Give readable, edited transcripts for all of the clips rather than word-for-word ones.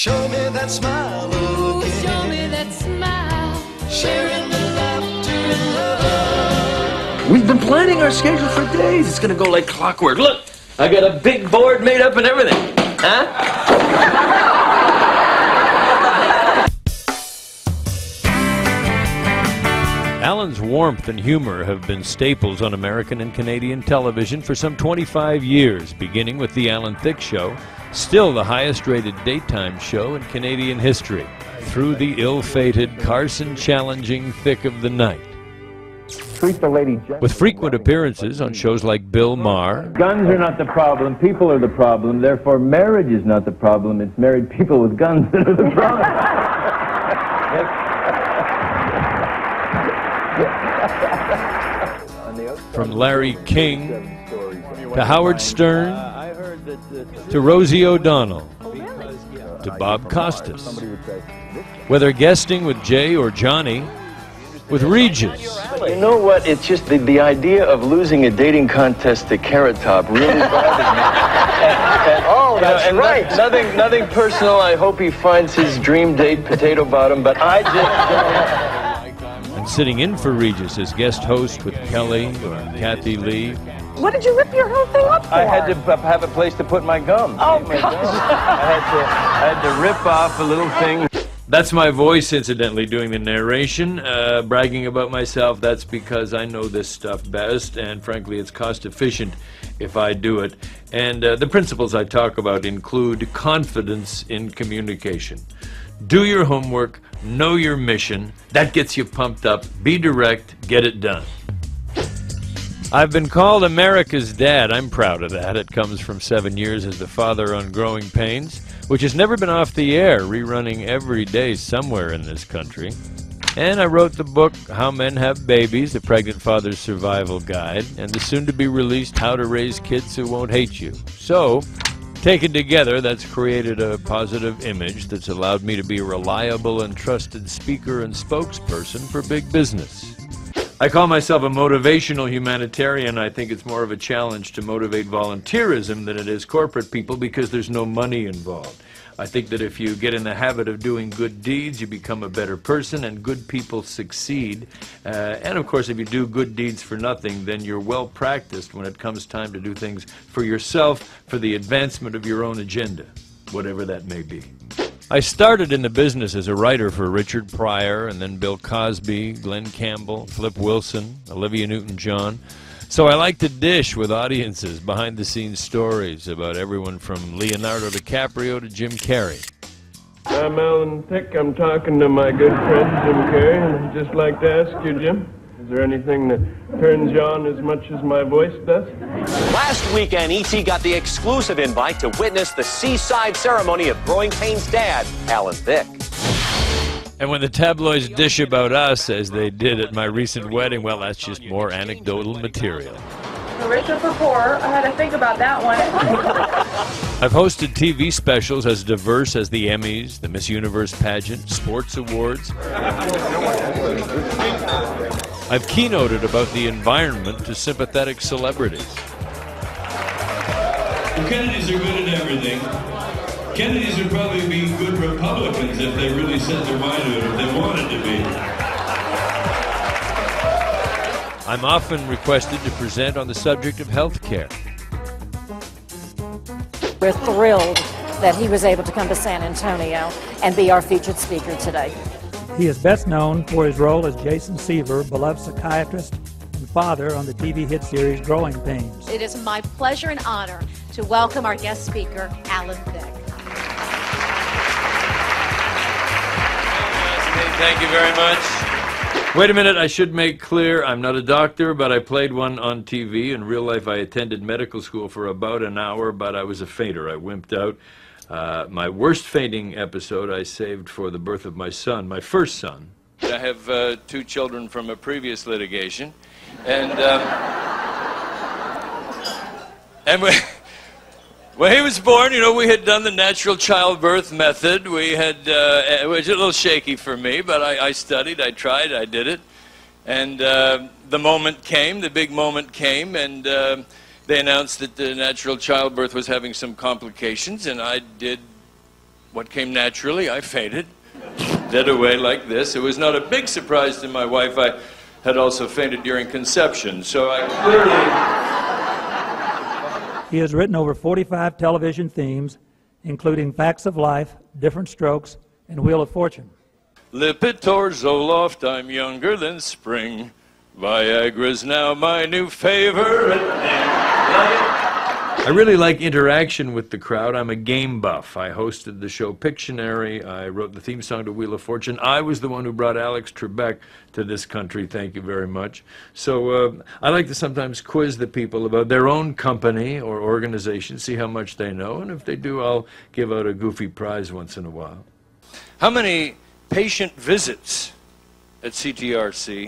Show me that smile again. Show me that smile. Sharing the laughter and love. We've been planning our schedule for days. It's gonna go like clockwork. Look, I got a big board made up and everything. Huh? Alan's warmth and humor have been staples on American and Canadian television for some 25 years, beginning with The Alan Thicke Show, still the highest-rated daytime show in Canadian history, through the ill-fated Carson-challenging Thick of the Night. Treat the lady with frequent appearances on shows like Bill Maher. Guns are not the problem, people are the problem, therefore marriage is not the problem, it's married people with guns that are the problem. From Larry King to Howard Stern to Rosie O'Donnell to Bob Costas. Whether guesting with Jay or Johnny, with Regis. You know what? It's just the idea of losing a dating contest to Carrot Top really bothers me. Oh, that's right. Nothing personal. I hope he finds his dream date, Potato Bottom, but I just don't. And sitting in for Regis as guest host with Kelly or Kathy Lee. What did you rip your whole thing up for? I had to have a place to put my gum. Oh, my gosh. gum. I had to rip off a little thing. That's my voice, incidentally, doing the narration, bragging about myself. That's because I know this stuff best, and frankly, it's cost efficient if I do it. And the principles I talk about include confidence in communication. Do your homework, know your mission. That gets you pumped up. Be direct, get it done. I've been called America's dad. I'm proud of that. It comes from 7 years as the father on Growing Pains, which has never been off the air, rerunning every day somewhere in this country. And I wrote the book, How Men Have Babies, A Pregnant Father's Survival Guide, and the soon-to-be-released How to Raise Kids Who Won't Hate You. So, taken together, that's created a positive image that's allowed me to be a reliable and trusted speaker and spokesperson for big business. I call myself a motivational humanitarian. I think it's more of a challenge to motivate volunteerism than it is corporate people because there's no money involved. I think that if you get in the habit of doing good deeds, you become a better person and good people succeed. And of course, if you do good deeds for nothing, then you're well practiced when it comes time to do things for yourself, for the advancement of your own agenda, whatever that may be. I started in the business as a writer for Richard Pryor and then Bill Cosby, Glenn Campbell, Flip Wilson, Olivia Newton-John. So I like to dish with audiences behind-the-scenes stories about everyone from Leonardo DiCaprio to Jim Carrey. I'm Alan Thicke. I'm talking to my good friend Jim Carrey, and I'd just like to ask you, Jim, is there anything that turns you on as much as my voice does? Last weekend, E.T. got the exclusive invite to witness the seaside ceremony of Growing Pains' dad, Alan Thicke. And when the tabloids dish about us, as they did at my recent wedding, well, that's just more anecdotal material. Rich or poor, I had to think about that one. I've hosted TV specials as diverse as the Emmys, the Miss Universe pageant, sports awards. I've keynoted about the environment to sympathetic celebrities. The Kennedys are good at everything. Kennedys would probably be good Republicans if they really set their mind to it, if they wanted to be. I'm often requested to present on the subject of health care. We're thrilled that he was able to come to San Antonio and be our featured speaker today. He is best known for his role as Jason Seaver, beloved psychiatrist and father on the TV hit series Growing Pains. It is my pleasure and honor to welcome our guest speaker, Alan Thicke. Thank you very much. Wait a minute, I should make clear, I'm not a doctor, but I played one on TV. In real life, I attended medical school for about an hour, but I was a fainter. I wimped out. My worst fainting episode I saved for the birth of my son, my first son. I have 2 children from a previous litigation, and when he was born, you know, we had done the natural childbirth method. We had, it was a little shaky for me, but I studied, I tried, I did it. And the moment came, the big moment came, and they announced that the natural childbirth was having some complications, and I did What came naturally, I fainted. Dead away like this. It was not a big surprise to my wife. I had also fainted during conception, so I clearly... He has written over 45 television themes, including Facts of Life, Different Strokes, and Wheel of Fortune. Lipitor, Zoloft, I'm younger than spring. Viagra's now my new favorite thing. I really like interaction with the crowd. I'm a game buff. I hosted the show Pictionary. I wrote the theme song to Wheel of Fortune. I was the one who brought Alex Trebek to this country. Thank you very much. So I like to sometimes quiz the people about their own company or organization, see how much they know, and if they do, I'll give out a goofy prize once in a while. How many patient visits at CTRC?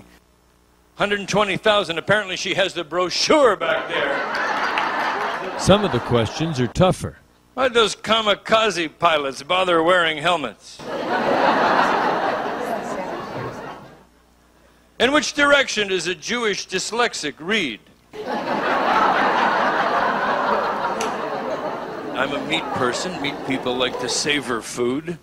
120,000. Apparently she has the brochure back there. Some of the questions are tougher. Why'd those kamikaze pilots bother wearing helmets? In which direction does a Jewish dyslexic read? I'm a meat person. Meat people like to savor food.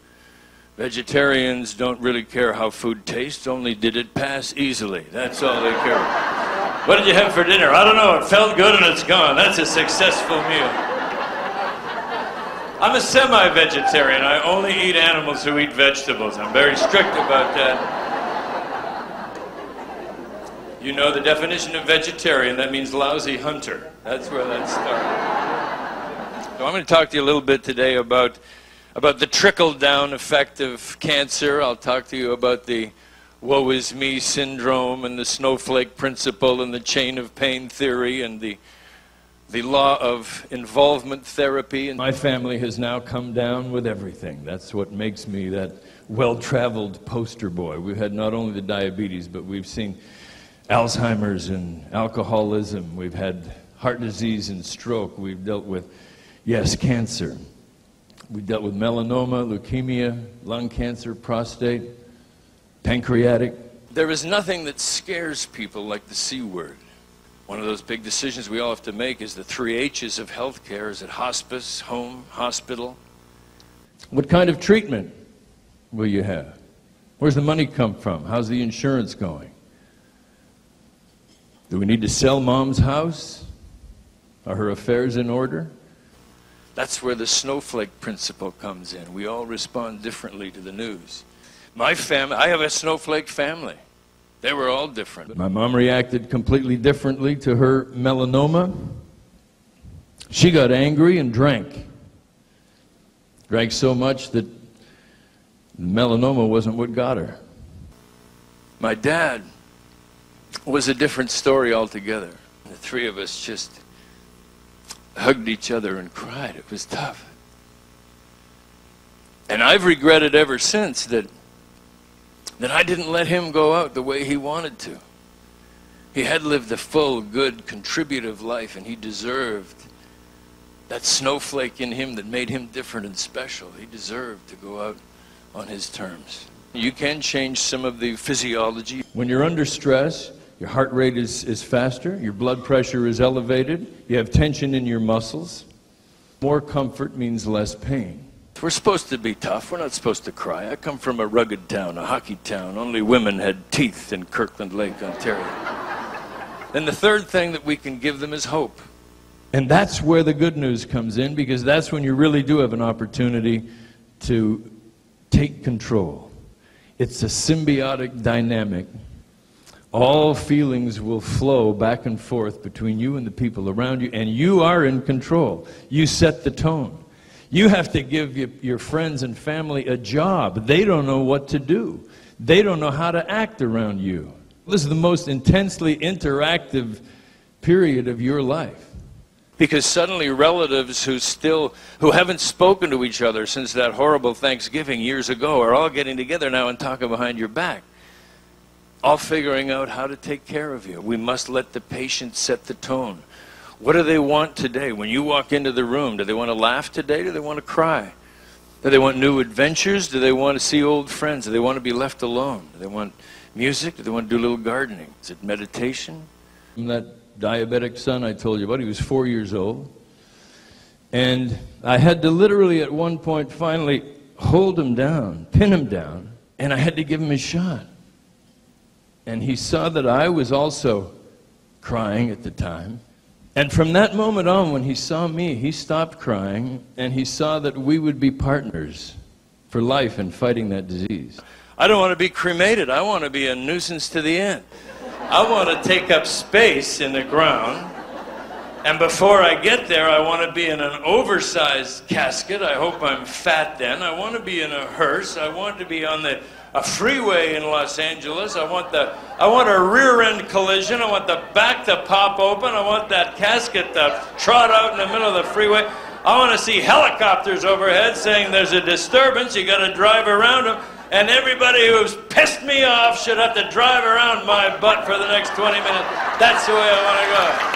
Vegetarians don't really care how food tastes, only did it pass easily. That's all they care about. What did you have for dinner? I don't know. It felt good and it's gone. That's a successful meal. I'm a semi-vegetarian. I only eat animals who eat vegetables. I'm very strict about that. You know the definition of vegetarian. That means lousy hunter. That's where that started. So I'm going to talk to you a little bit today about the trickle-down effect of cancer. I'll talk to you about the woe is me syndrome and the snowflake principle and the chain of pain theory and the law of involvement therapy. And my family has now come down with everything. That's what makes me that well-traveled poster boy. We've had not only the diabetes, but we've seen Alzheimer's and alcoholism. We've had heart disease and stroke. We've dealt with, yes, cancer. We've dealt with melanoma, leukemia, lung cancer, prostate, pancreatic. There is nothing that scares people like the C word. One of those big decisions we all have to make is the 3 H's of healthcare. Is it hospice, home, hospital? What kind of treatment will you have? Where's the money come from? How's the insurance going? Do we need to sell mom's house? Are her affairs in order? That's where the snowflake principle comes in. We all respond differently to the news. My family, I have a snowflake family. They were all different. My mom reacted completely differently to her melanoma. She got angry and drank. Drank so much that melanoma wasn't what got her. My dad was a different story altogether. The three of us just hugged each other and cried. It was tough. And I've regretted ever since that I didn't let him go out the way he wanted to. He had lived a full, good, contributive life, and he deserved that snowflake in him that made him different and special. He deserved to go out on his terms. You can change some of the physiology. When you're under stress, your heart rate is faster, your blood pressure is elevated, you have tension in your muscles. More comfort means less pain. We're supposed to be tough. We're not supposed to cry. I come from a rugged town, a hockey town. Only women had teeth in Kirkland Lake, Ontario. Then the third thing that we can give them is hope. And that's where the good news comes in, because that's when you really do have an opportunity to take control. It's a symbiotic dynamic. All feelings will flow back and forth between you and the people around you, and you are in control. You set the tone. You have to give your friends and family a job. They don't know what to do. They don't know how to act around you. This is the most intensely interactive period of your life. Because suddenly relatives who haven't spoken to each other since that horrible Thanksgiving years ago are all getting together now and talking behind your back. All figuring out how to take care of you. We must let the patient set the tone. What do they want today? When you walk into the room, do they want to laugh today? Do they want to cry? Do they want new adventures? Do they want to see old friends? Do they want to be left alone? Do they want music? Do they want to do a little gardening? Is it meditation? That diabetic son I told you about, he was 4 years old. And I had to literally at one point finally hold him down, pin him down, and I had to give him a shot. And he saw that I was also crying at the time. And from that moment on, when he saw me, he stopped crying, and he saw that we would be partners for life in fighting that disease. I don't want to be cremated. I want to be a nuisance to the end. I want to take up space in the ground. And before I get there, I want to be in an oversized casket. I hope I'm fat then. I want to be in a hearse. I want to be on a freeway in Los Angeles. I want a rear end collision. I want the back to pop open. I want that casket to trot out in the middle of the freeway. I want to see helicopters overhead saying there's a disturbance. You got to drive around them. And everybody who's pissed me off should have to drive around my butt for the next 20 minutes. That's the way I want to go.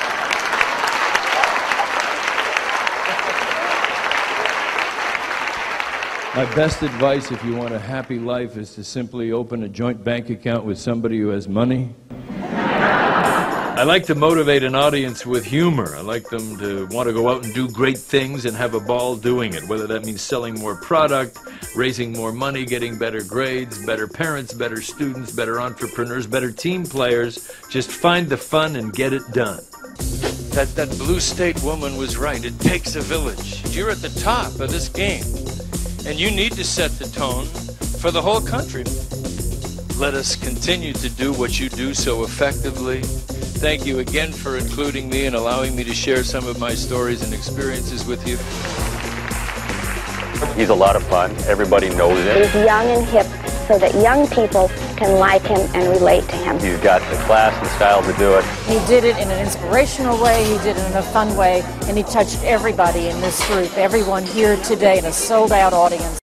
My best advice if you want a happy life is to simply open a joint bank account with somebody who has money. I like to motivate an audience with humor. I like them to want to go out and do great things and have a ball doing it, whether that means selling more product, raising more money, getting better grades, better parents, better students, better entrepreneurs, better team players. Just find the fun and get it done. That blue state woman was right. It takes a village. You're at the top of this game, and you need to set the tone for the whole country. Let us continue to do what you do so effectively. Thank you again for including me and allowing me to share some of my stories and experiences with you. He's a lot of fun. Everybody knows it. He's young and hip so that young people can like him and relate to him. He's got the class and style to do it. He did it in an inspirational way, he did it in a fun way, and he touched everybody in this group, everyone here today in a sold-out audience.